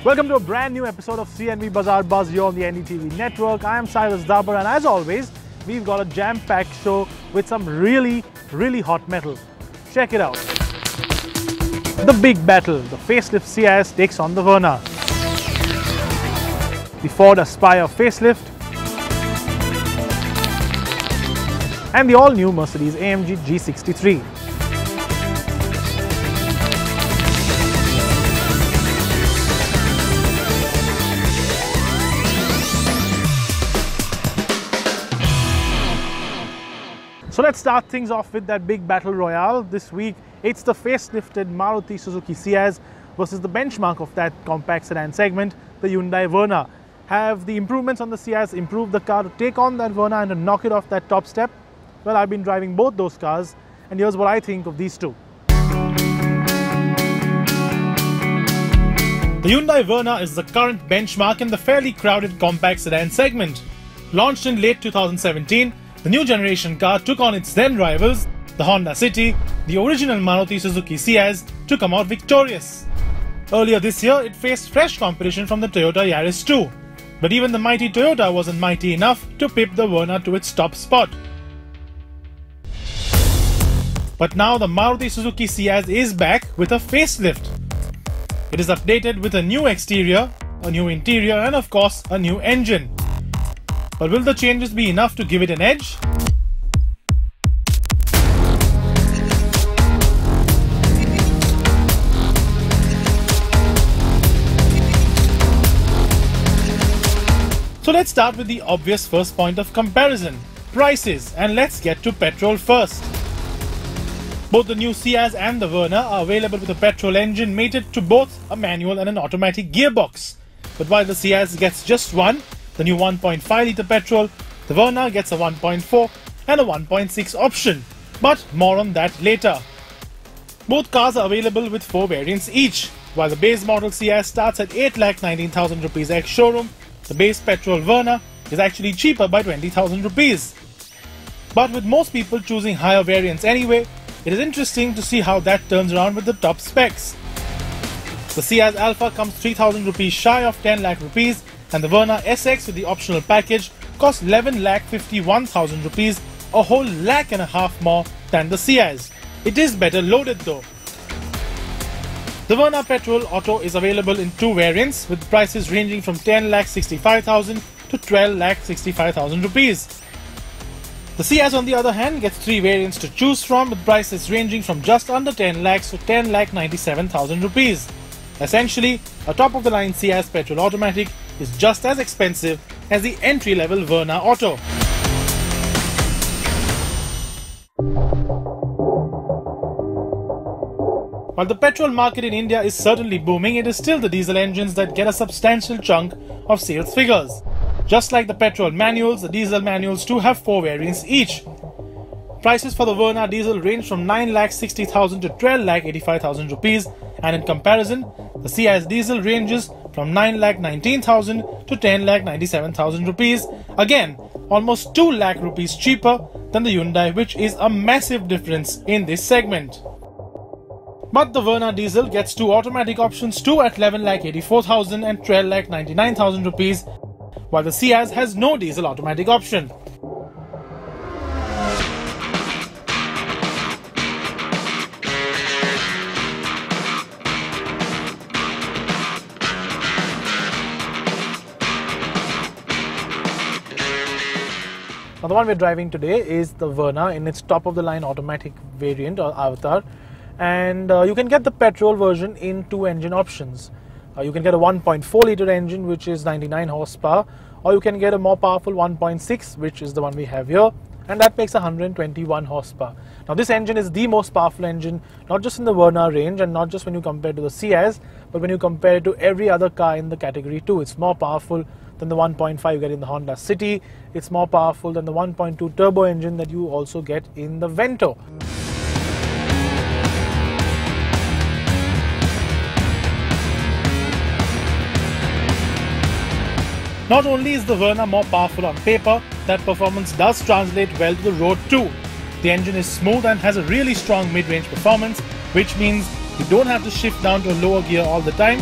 Welcome to a brand new episode of CNV Bazaar Buzz here on the NDTV network. I am Cyrus Dabar, and as always, we've got a jam-packed show with some really hot metal. Check it out. The big battle, the facelift Ciaz takes on the Verna. The Ford Aspire facelift and the all-new Mercedes-AMG G63. So let's start things off with that big battle royale. This week, it's the facelifted Maruti Suzuki Ciaz versus the benchmark of that compact sedan segment, the Hyundai Verna. Have the improvements on the Ciaz improved the car to take on that Verna and to knock it off that top step? Well, I've been driving both those cars, and here's what I think of these two. The Hyundai Verna is the current benchmark in the fairly crowded compact sedan segment. Launched in late 2017, the new generation car took on its then rivals, the Honda City, the original Maruti Suzuki Ciaz, to come out victorious. Earlier this year, it faced fresh competition from the Toyota Yaris too. But even the mighty Toyota wasn't mighty enough to pip the Verna to its top spot. But now the Maruti Suzuki Ciaz is back with a facelift. It is updated with a new exterior, a new interior, and of course a new engine. But will the changes be enough to give it an edge? So let's start with the obvious first point of comparison, prices, and let's get to petrol first. Both the new Ciaz and the Verna are available with a petrol engine mated to both a manual and an automatic gearbox. But while the Ciaz gets just one, the new 1.5 litre petrol, the Verna gets a 1.4 and a 1.6 option, but more on that later. Both cars are available with 4 variants each. While the base model Ciaz starts at 8,19,000 rupees ex-showroom, the base petrol Verna is actually cheaper by 20,000 rupees. But with most people choosing higher variants anyway, it is interesting to see how that turns around with the top specs. The Ciaz Alpha comes 3,000 rupees shy of 10 lakh rupees, and the Verna SX with the optional package costs 11,51,000 rupees, a whole lakh and a half more than the Ciaz. It is better loaded though. The Verna Petrol Auto is available in 2 variants with prices ranging from 10,65,000 to 12,65,000 rupees. The Ciaz on the other hand gets 3 variants to choose from with prices ranging from just under 10 lakhs to 10,97,000 rupees. Essentially, a top-of-the-line Ciaz petrol automatic is just as expensive as the entry-level Verna Auto. While the petrol market in India is certainly booming, it is still the diesel engines that get a substantial chunk of sales figures. Just like the petrol manuals, the diesel manuals too have 4 variants each. Prices for the Verna diesel range from 9,60,000 to 12,85,000 rupees, and in comparison, the Ciaz diesel ranges from 9,19,000 to 10,97,000 rupees. Again, almost 2 lakh rupees cheaper than the Hyundai, which is a massive difference in this segment. But the Verna diesel gets 2 automatic options too at 11,84,000 and 12,99,000 rupees, while the Ciaz has no diesel automatic option. Now the one we're driving today is the Verna in its top-of-the-line automatic variant or avatar, and you can get the petrol version in 2 engine options. You can get a 1.4 litre engine which is 99 horsepower, or you can get a more powerful 1.6 which is the one we have here, and that makes 121 horsepower. Now this engine is the most powerful engine not just in the Verna range and not just when you compare to the Ciaz, but when you compare it to every other car in the category too. It's more powerful than the 1.5 you get in the Honda City. It's more powerful than the 1.2 turbo engine that you also get in the Vento. Not only is the Verna more powerful on paper, that performance does translate well to the road too. The engine is smooth and has a really strong mid-range performance, which means you don't have to shift down to a lower gear all the time.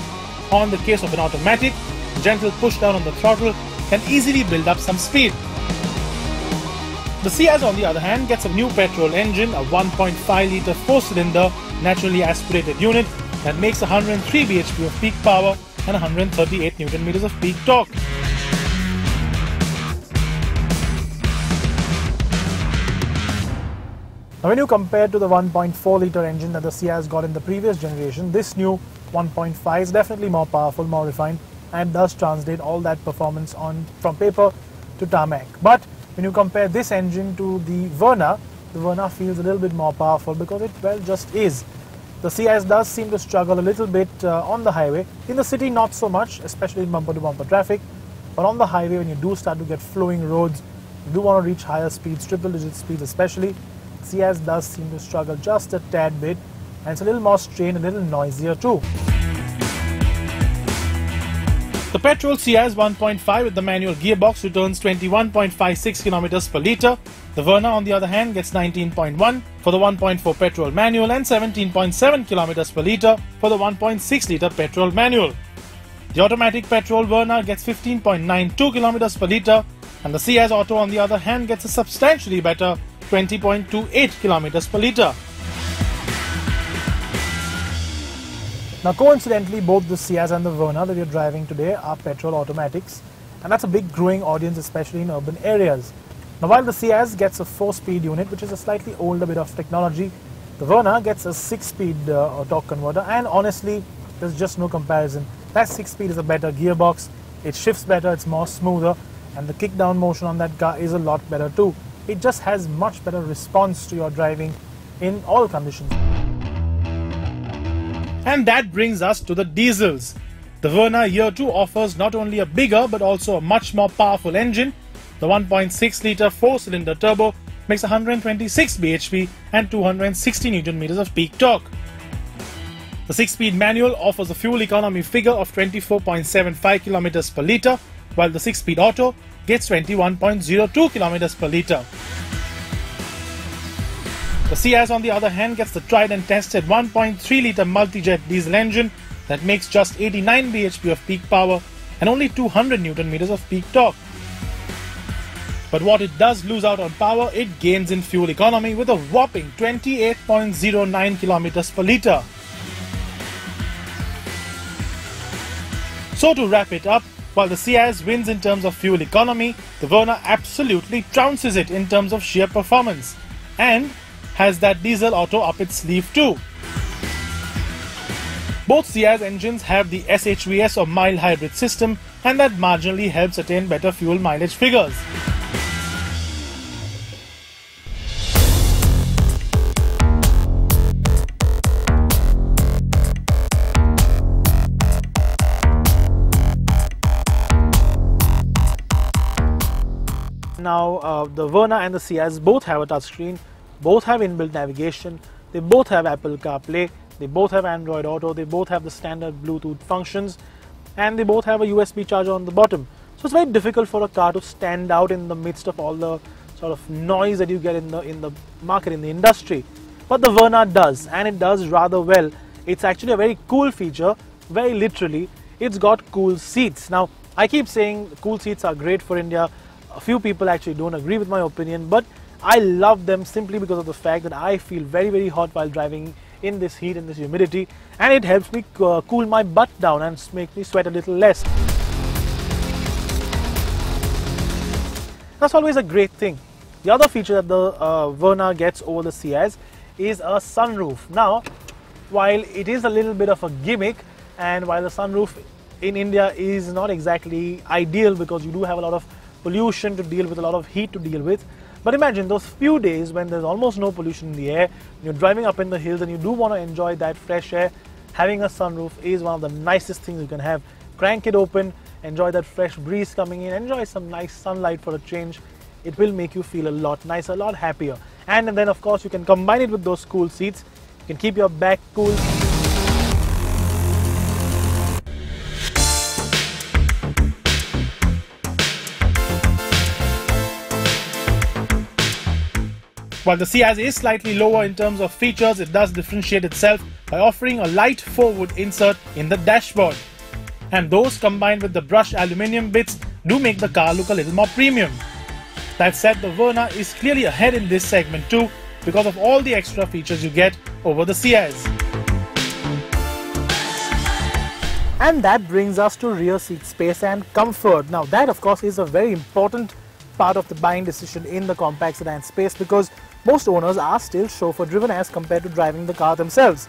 or in the case of an automatic, gentle push down on the throttle can easily build up some speed. The Ciaz, on the other hand, gets a new petrol engine, a 1.5-litre 4-cylinder naturally aspirated unit that makes 103 bhp of peak power and 138 Nm of peak torque. Now when you compare to the 1.4-litre engine that the Ciaz got in the previous generation, this new 1.5 is definitely more powerful, more refined, and does translate all that performance from paper to tarmac. But when you compare this engine to the Verna feels a little bit more powerful because it, well, just is. The Ciaz does seem to struggle a little bit on the highway. In the city, not so much, especially in bumper-to-bumper traffic. But on the highway, when you do start to get flowing roads, you do want to reach higher speeds, triple-digit speeds especially, Ciaz does seem to struggle just a tad bit, and it's a little more strained, a little noisier too. The petrol Ciaz 1.5 with the manual gearbox returns 21.56 km per litre. The Verna, on the other hand, gets 19.1 for the 1.4 petrol manual and 17.7 km per litre for the 1.6 litre petrol manual. The automatic petrol Verna gets 15.92 km per litre, and the Ciaz Auto, on the other hand, gets a substantially better 20.28 km per litre. Now coincidentally, both the Ciaz and the Verna that you're driving today are petrol automatics, and that's a big growing audience, especially in urban areas. Now while the Ciaz gets a 4-speed unit, which is a slightly older bit of technology, the Verna gets a 6-speed torque converter, and honestly, there's just no comparison. That 6-speed is a better gearbox, it shifts better, it's more smoother, and the kick-down motion on that car is a lot better too. It just has much better response to your driving in all conditions. And that brings us to the diesels. The Verna Year 2 offers not only a bigger but also a much more powerful engine. The 1.6-litre 4-cylinder turbo makes 126 bhp and 260 Nm of peak torque. The 6-speed manual offers a fuel economy figure of 24.75 km per litre, while the 6-speed auto gets 21.02 km per litre. The Ciaz, on the other hand, gets the tried and tested 1.3-litre multi-jet diesel engine that makes just 89 bhp of peak power and only 200 Nm of peak torque. But what it does lose out on power, it gains in fuel economy with a whopping 28.09 km per litre. So to wrap it up, while the Ciaz wins in terms of fuel economy, the Verna absolutely trounces it in terms of sheer performance and has that diesel auto up its sleeve too. Both Ciaz engines have the SHVS or mild hybrid system, and that marginally helps attain better fuel mileage figures. Now the Verna and the Ciaz both have a touchscreen, both have inbuilt navigation, they both have Apple CarPlay, they both have Android Auto, they both have the standard Bluetooth functions, and they both have a USB charger on the bottom. So it's very difficult for a car to stand out in the midst of all the sort of noise that you get in the market, in the industry. But the Verna does, and it does rather well. It's actually a very cool feature, very literally. It's got cool seats. Now I keep saying cool seats are great for India. A few people actually don't agree with my opinion, but I love them simply because of the fact that I feel very, very hot while driving in this heat, in this humidity, and it helps me cool my butt down and makes me sweat a little less. That's always a great thing. The other feature that the Verna gets over the Ciaz is a sunroof. Now, while it is a little bit of a gimmick, and while the sunroof in India is not exactly ideal because you do have a lot of pollution to deal with, a lot of heat to deal with, but imagine those few days when there's almost no pollution in the air, you're driving up in the hills and you do want to enjoy that fresh air. Having a sunroof is one of the nicest things you can have. Crank it open, enjoy that fresh breeze coming in, enjoy some nice sunlight for a change. It will make you feel a lot nicer, a lot happier. And then of course you can combine it with those cool seats. You can keep your back cool. While the Ciaz is slightly lower in terms of features, it does differentiate itself by offering a light forward insert in the dashboard. and those combined with the brushed aluminium bits do make the car look a little more premium. That said, the Verna is clearly ahead in this segment too because of all the extra features you get over the Ciaz. And that brings us to rear seat space and comfort. Now that of course is a very important part of the buying decision in the compact sedan space because most owners are still chauffeur driven as compared to driving the car themselves.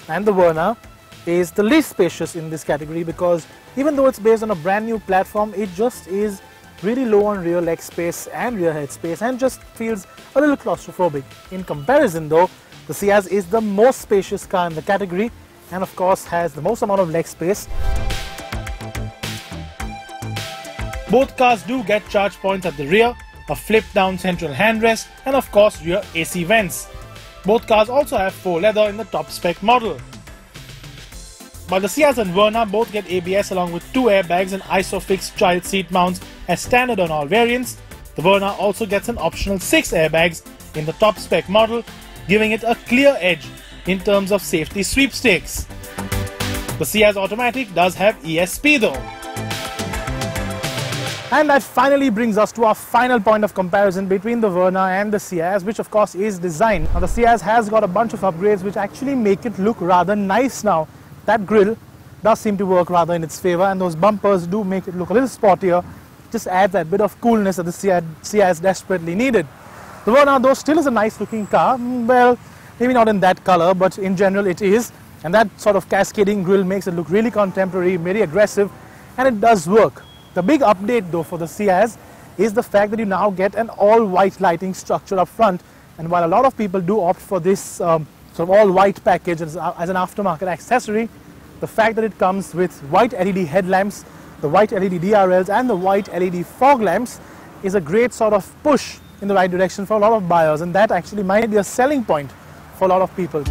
And the Verna is the least spacious in this category because even though it's based on a brand new platform, it just is really low on rear leg space and rear head space and just feels a little claustrophobic. In comparison though, the Ciaz is the most spacious car in the category and of course has the most amount of leg space. Both cars do get charge points at the rear, a flip down central handrest and of course rear AC vents. Both cars also have faux leather in the top spec model. While the Ciaz and Verna both get ABS along with 2 airbags and ISOFIX child seat mounts as standard on all variants, the Verna also gets an optional 6 airbags in the top spec model, giving it a clear edge in terms of safety sweepstakes. The Ciaz Automatic does have ESP though. And that finally brings us to our final point of comparison between the Verna and the Ciaz, which of course is design. Now the Ciaz has got a bunch of upgrades which actually make it look rather nice now. That grille does seem to work rather in its favor and those bumpers do make it look a little sportier. Just adds that bit of coolness that the Ciaz desperately needed. The Verna though still is a nice looking car. Well, maybe not in that color, but in general it is. And that sort of cascading grille makes it look really contemporary, very aggressive, and it does work. The big update though for the Ciaz is the fact that you now get an all-white lighting structure up front. And while a lot of people do opt for this sort of all-white package as an aftermarket accessory, the fact that it comes with white LED headlamps, the white LED DRLs and the white LED fog lamps is a great sort of push in the right direction for a lot of buyers, and that actually might be a selling point for a lot of people.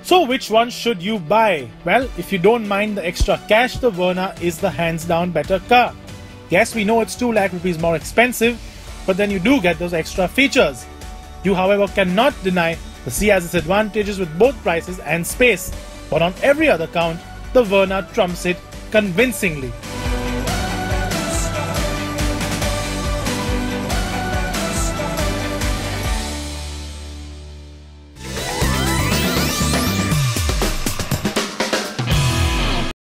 So which one should you buy? Well, if you don't mind the extra cash, the Verna is the hands down better car. Yes, we know it's 2 lakh rupees more expensive, but then you do get those extra features. You however cannot deny the Ciaz's advantages with both prices and space, but on every other count, the Verna trumps it convincingly.